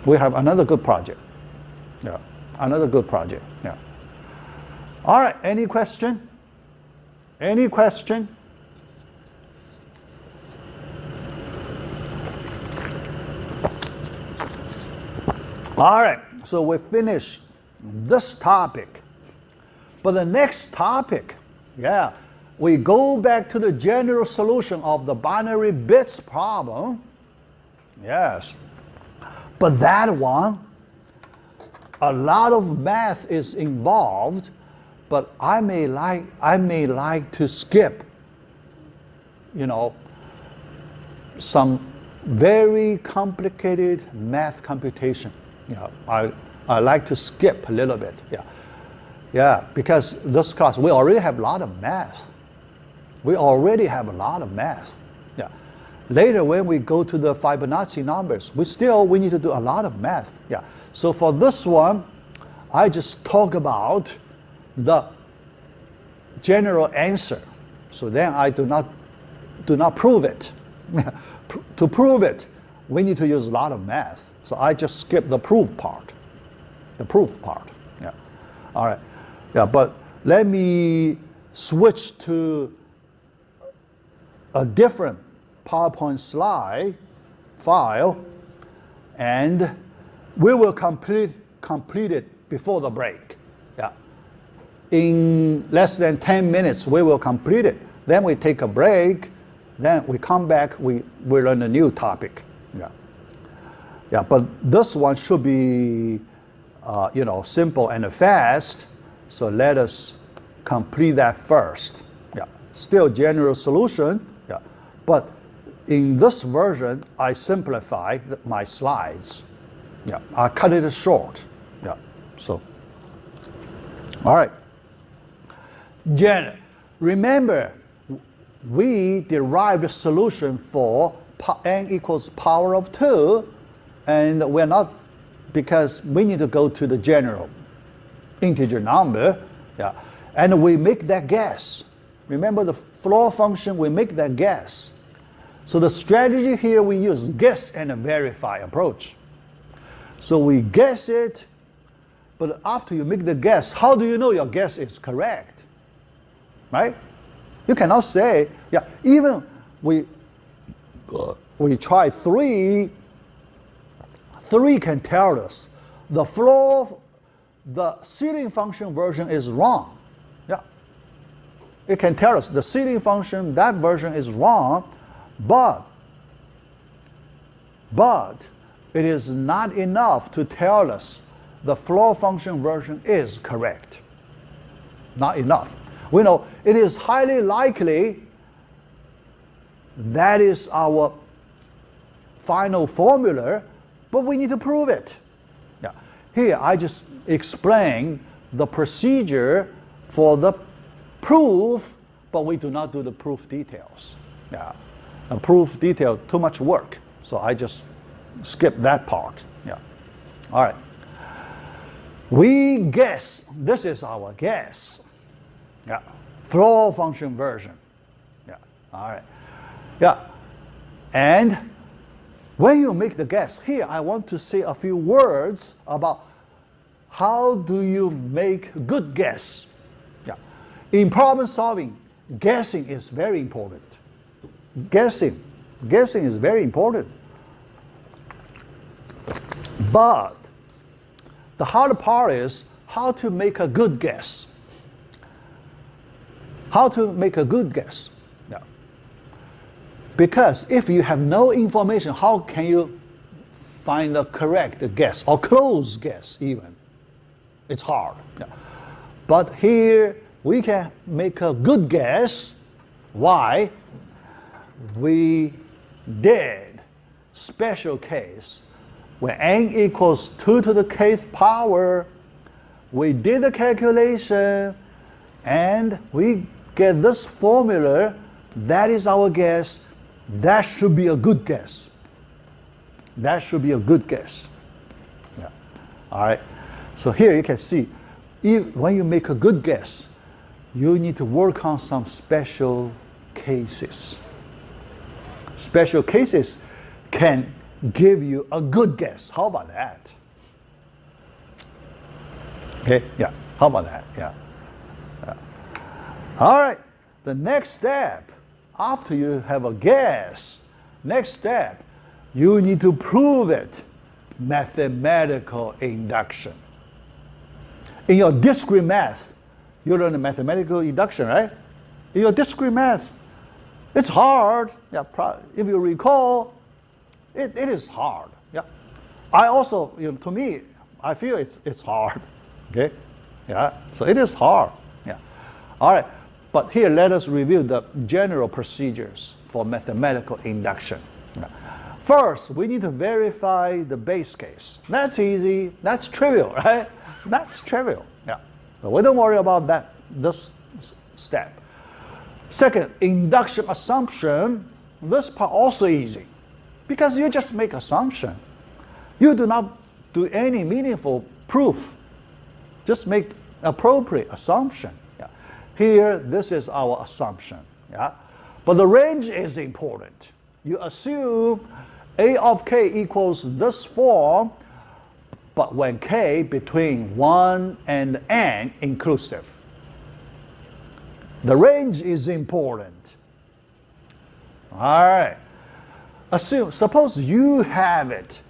We have another good project. Yeah, another good project. Yeah. All right. Any question? Any question? All right. So we finish this topic, but the next topic, yeah. We go back to the general solution of the binary bits problem. Yes. But that one, a lot of math is involved, but I may like to skip, some very complicated math computation. Yeah, I like to skip a little bit. Yeah. Yeah, because this class, we already have a lot of math. We already have a lot of math. Yeah. Later, when we go to the Fibonacci numbers, we need to do a lot of math. Yeah. So for this one, I just talk about the general answer. So then I do not prove it. To prove it, we need to use a lot of math. So I just skip the proof part. The proof part. Yeah. All right. Yeah, but let me switch to a different PowerPoint slide file, and we will complete it before the break. Yeah. In less than 10 minutes, we will complete it. Then we take a break. Then we come back. We learn a new topic. Yeah. Yeah. But this one should be, simple and fast. So let us complete that first. Yeah. Still general solution. Yeah. But in this version, I simplify my slides. Yeah. I cut it short. Yeah. So, all right. Remember, we derived a solution for n equals power of 2, and we're not, because we need to go to the general integer number, yeah, and we make that guess. Remember the floor function, we make that guess. So the strategy here we use guess and verify approach. So we guess it, but after you make the guess, how do you know your guess is correct? Right? You cannot say, yeah, even we try 3 can tell us the ceiling function version is wrong. Yeah. It can tell us the ceiling function, that version is wrong, but But it is not enough to tell us the floor function version is correct. Not enough. We know it is highly likely that is our final formula, but we need to prove it. Yeah. Here I just explain the procedure for the proof, but we do not do the proof details. Yeah. The proof detail, too much work, so I just skip that part. Yeah. All right. We guess, this is our guess. Yeah. Floor function version. Yeah. All right. Yeah. And when you make the guess, here I want to say a few words about how do you make a good guess. Yeah. In problem solving, guessing is very important. Guessing is very important. But the hard part is how to make a good guess. How to make a good guess. Yeah. Because if you have no information, how can you find a correct guess or close guess even? It's hard. Yeah. But here we can make a good guess. Why? We did special case when n equals 2 to the kth power. We did the calculation and we get this formula. That is our guess. That should be a good guess. That should be a good guess. Yeah. All right. So here you can see, when you make a good guess, you need to work on some special cases. Special cases can give you a good guess. How about that? Okay, yeah. How about that? Yeah. All right. The next step, after you have a guess, next step, you need to prove it. Mathematical induction. In your discrete math, you learn the mathematical induction, right? In your discrete math, it's hard. Yeah, if you recall, it is hard. Yeah. I also, to me, I feel it's hard. Okay? Yeah. So it is hard. Yeah. All right. But here, let us review the general procedures for mathematical induction. Yeah. First, we need to verify the base case. That's easy. That's trivial, right? That's trivial. Yeah. So we don't worry about that. This step. Second, induction assumption. This part also easy, because you just make assumption. You do not do any meaningful proof. Just make appropriate assumption. Yeah. Here, this is our assumption. Yeah. But the range is important. You assume A of k equals this form, but when k between 1 and n inclusive. The range is important. All right. Suppose you have it.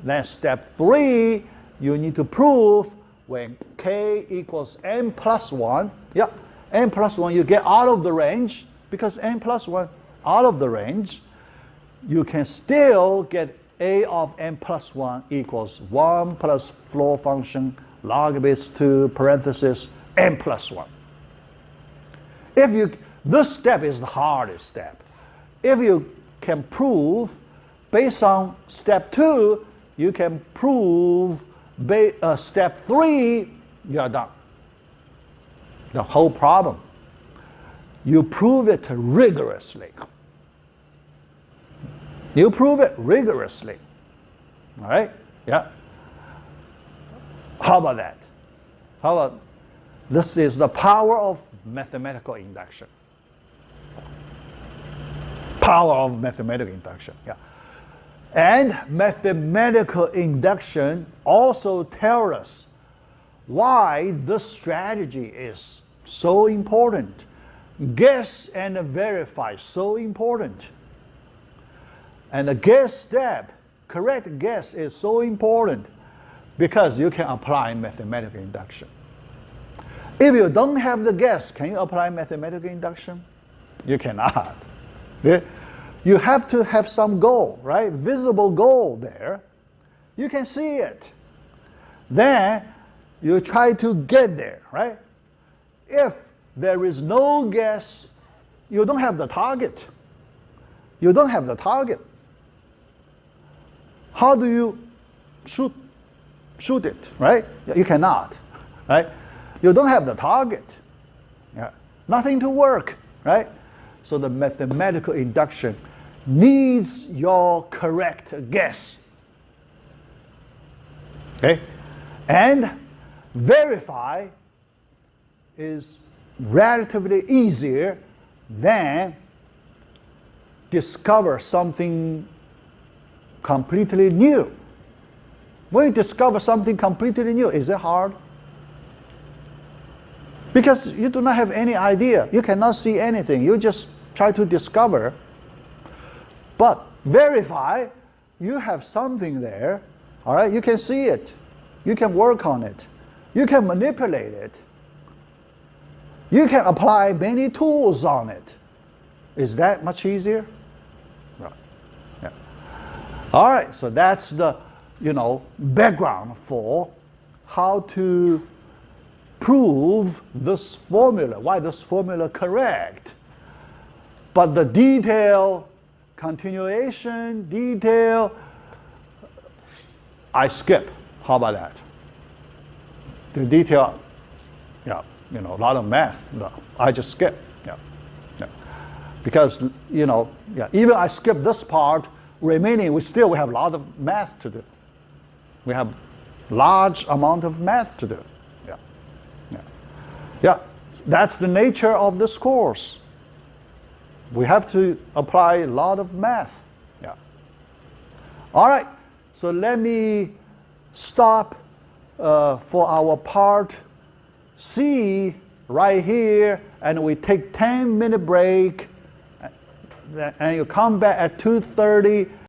Then step 3, you need to prove when k equals n plus 1. Yeah, n plus 1, you get out of the range. Because n plus 1 out of the range, you can still get a of n plus 1 equals 1 plus floor function log base 2 parenthesis n plus 1. This step is the hardest step. If you can prove, based on step 2, you can prove step 3, you are done. The whole problem. You prove it rigorously. You prove it rigorously. All right? Yeah. How about that? How about this is the power of mathematical induction. Power of mathematical induction. Yeah. And mathematical induction also tells us why this strategy is so important. Guess and verify, so important. And the guess step, correct guess is so important because you can apply mathematical induction. If you don't have the guess, can you apply mathematical induction? You cannot. Okay? you have to have some goal, right? Visible goal there. You can see it. Then you try to get there, right? If there is no guess, you don't have the target. You don't have the target. How do you shoot it, right? You cannot, right? You don't have the target. Yeah. Nothing to work, right? So the mathematical induction needs your correct guess. Okay? And verify is relatively easier than discover something completely new. When you discover something completely new, is it hard? Because you do not have any idea. You cannot see anything. You just try to discover. But verify, you have something there. All right, you can see it. You can work on it. You can manipulate it. You can apply many tools on it. Is that much easier? Right. Yeah. All right, so that's the background for how to prove this formula, why this formula correct. But the detail, continuation, detail, I skip. How about that? The detail, a lot of math, I just skip. Because, even I skip this part, remaining, we have a lot of math to do. We have large amount of math to do. Yeah, that's the nature of this course. We have to apply a lot of math. Yeah. All right, so let me stop for our part C right here, and we take 10-minute break, and you come back at 2:30.